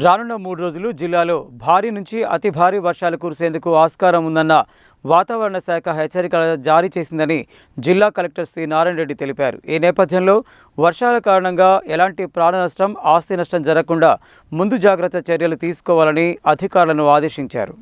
రానున్న 3 రోజులు జిల్లాలో భారీ నుంచి అతి భారీ వర్షాలు కురిసేందుకు ఆస్కారం ఉందన్న వాతావరణ శాఖ హెచ్చరికలు జారీ చేసిందని జిల్లా కలెక్టర్ సి నారాయణ రెడ్డి తెలిపారు. ఈ నేపథ్యంలో వర్షాల కారణంగా ఎలాంటి ప్రాణ నష్టం, ఆస్తి నష్టం జరగకుండా ముందు జాగ్రత్త చర్యలు తీసుకోవాలని అధికారులను ఆదేశించారు.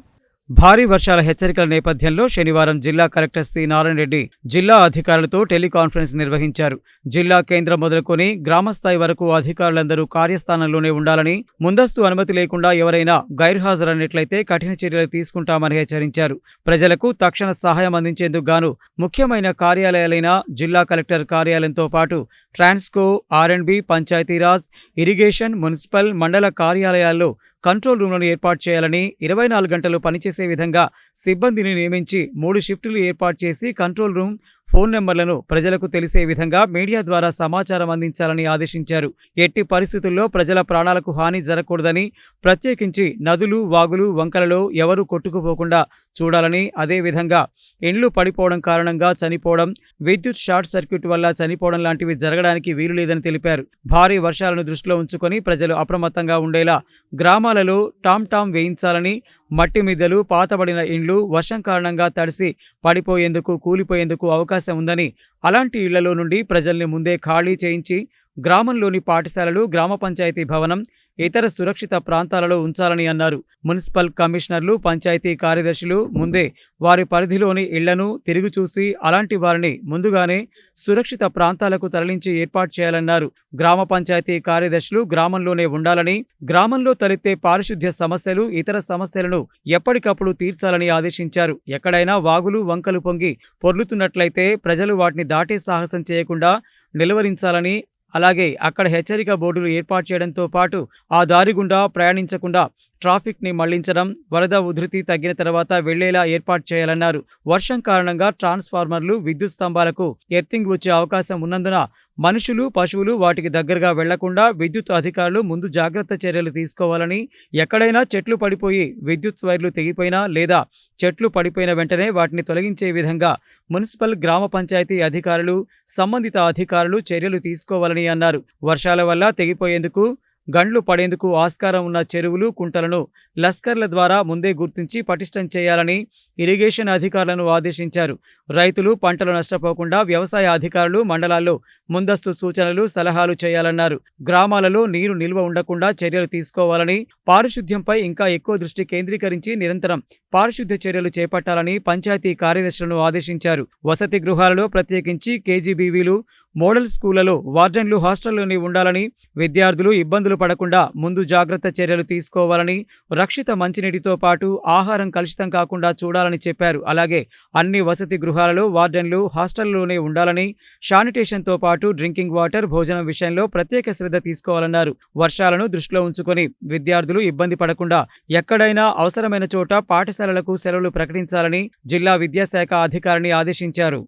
భారీ వర్షాల హెచ్చరికల నేపథ్యంలో శనివారం జిల్లా కలెక్టర్ సి నారాయణ రెడ్డి జిల్లా అధికారులతో టెలికాన్ఫరెన్స్ నిర్వహించారు. జిల్లా కేంద్రం మొదలుకొని గ్రామస్థాయి వరకు అధికారులందరూ కార్యస్థానంలోనే ఉండాలని, ముందస్తు అనుమతి లేకుండా ఎవరైనా గైర్హాజరైనట్లయితే కఠిన చర్యలు తీసుకుంటామని హెచ్చరించారు. ప్రజలకు తక్షణ సహాయం అందించేందుకు గాను ముఖ్యమైన కార్యాలయాలైన జిల్లా కలెక్టర్ కార్యాలయంతో పాటు ట్రాన్స్కో, ఆర్ఎండ్బి, పంచాయతీరాజ్, ఇరిగేషన్, మున్సిపల్, మండల కార్యాలయాల్లో కంట్రోల్ రూమ్లను ఏర్పాటు చేయాలని, 24 గంటలు పనిచేసే విధంగా సిబ్బందిని నియమించి 3 షిఫ్టులు ఏర్పాటు చేసి కంట్రోల్ రూమ్ ఫోన్ నెంబర్లను ప్రజలకు తెలిసే విధంగా మీడియా ద్వారా సమాచారం అందించాలని ఆదేశించారు. ఎట్టి పరిస్థితుల్లో ప్రజల ప్రాణాలకు హాని జరగకూడదని, ప్రత్యేకించి నదులు, వాగులు, వంకలలో ఎవరూ కొట్టుకుపోకుండా చూడాలని, అదేవిధంగా ఇండ్లు పడిపోవడం కారణంగా చనిపోవడం, విద్యుత్ షార్ట్ సర్క్యూట్ వల్ల చనిపోవడం లాంటివి జరగడానికి వీలు లేదని తెలిపారు. భారీ వర్షాలను దృష్టిలో ఉంచుకొని ప్రజలు అప్రమత్తంగా ఉండేలా గ్రామాలలో టామ్ వేయించాలని, మట్టి మిద్దెలు, పాతబడిన ఇండ్లు వర్షం కారణంగా తడిసి పడిపోయేందుకు, కూలిపోయేందుకు అవకాశం ఉందని, అలాంటి ఇళ్లలో నుండి ప్రజల్ని ముందే ఖాళీ చేయించి గ్రామంలోని పాఠశాలలు, గ్రామ పంచాయతీ భవనం, ఇతర సురక్షిత ప్రాంతాలలో ఉంచాలని అన్నారు. మున్సిపల్ కమిషనర్లు, పంచాయతీ కార్యదర్శులు ముందే వారి పరిధిలోని ఇళ్లను తిరిగి చూసి అలాంటి వారిని ముందుగానే సురక్షిత ప్రాంతాలకు తరలించి ఏర్పాటు చేయాలన్నారు. గ్రామ పంచాయతీ కార్యదర్శులు గ్రామంలోనే ఉండాలని, గ్రామంలో తలెత్తే పారిశుద్ధ్య సమస్యలు, ఇతర సమస్యలను ఎప్పటికప్పుడు తీర్చాలని ఆదేశించారు. ఎక్కడైనా వాగులు, వంకలు పొంగి పొర్లుతున్నట్లయితే ప్రజలు వాటిని దాటే సాహసం చేయకుండా నిలువరించాలని, అలాగే అక్కడ హెచ్చరిక బోర్డులు ఏర్పాటు చేయడంతో పాటు ఆ దారి గుండా ప్రయాణించకుండా ట్రాఫిక్ని మళ్లించడం, వరద ఉధృతి తగ్గిన తర్వాత వెళ్లేలా ఏర్పాటు చేయాలన్నారు. వర్షం కారణంగా ట్రాన్స్ఫార్మర్లు, విద్యుత్ స్తంభాలకు ఎర్తింగ్ వచ్చే అవకాశం ఉన్నందున మనుషులు, పశువులు వాటికి దగ్గరగా వెళ్లకుండా విద్యుత్ అధికారులు ముందు జాగ్రత్త చర్యలు తీసుకోవాలని, ఎక్కడైనా చెట్లు పడిపోయి విద్యుత్ వైర్లు తెగిపోయినా లేదా చెట్లు పడిపోయిన వెంటనే వాటిని తొలగించే విధంగా మున్సిపల్, గ్రామ పంచాయతీ అధికారులు, సంబంధిత అధికారులు చర్యలు తీసుకోవాలని అన్నారు. వర్షాల వల్ల తెగిపోయేందుకు, గండ్లు పడేందుకు ఆస్కారం ఉన్న చెరువులు, కుంటలను లస్కర్ల ద్వారా ముందే గుర్తించి పటిష్టం చేయాలని ఇరిగేషన్ అధికారులను ఆదేశించారు. రైతులు పంటలు నష్టపోకుండా వ్యవసాయ అధికారులు మండలాల్లో ముందస్తు సూచనలు, సలహాలు చేయాలన్నారు. గ్రామాలలో నీరు నిల్వ ఉండకుండా చర్యలు తీసుకోవాలని, పారిశుద్ధ్యంపై ఇంకా ఎక్కువ దృష్టి కేంద్రీకరించి నిరంతరం పారిశుద్ధ్య చర్యలు చేపట్టాలని పంచాయతీ కార్యదర్శులను ఆదేశించారు. వసతి గృహాలలో ప్రత్యేకించి కేజీబీవీలు, మోడల్ స్కూళ్లలో వార్డెన్లు హాస్టల్లోనే ఉండాలని, విద్యార్థులు ఇబ్బందులు పడకుండా ముందు జాగ్రత్త చర్యలు తీసుకోవాలని, రక్షిత మంచినీటితో పాటు ఆహారం కలుషితం కాకుండా చూడాలని చెప్పారు. అలాగే అన్ని వసతి గృహాలలో వార్డెన్లు హాస్టల్లోనే ఉండాలని, శానిటేషన్తో పాటు డ్రింకింగ్ వాటర్, భోజనం విషయంలో ప్రత్యేక శ్రద్ధ తీసుకోవాలన్నారు. వర్షాలను దృష్టిలో ఉంచుకొని విద్యార్థులు ఇబ్బంది పడకుండా ఎక్కడైనా అవసరమైన చోట పాఠశాలలకు సెలవులు ప్రకటించాలని జిల్లా విద్యాశాఖ అధికారిని ఆదేశించారు.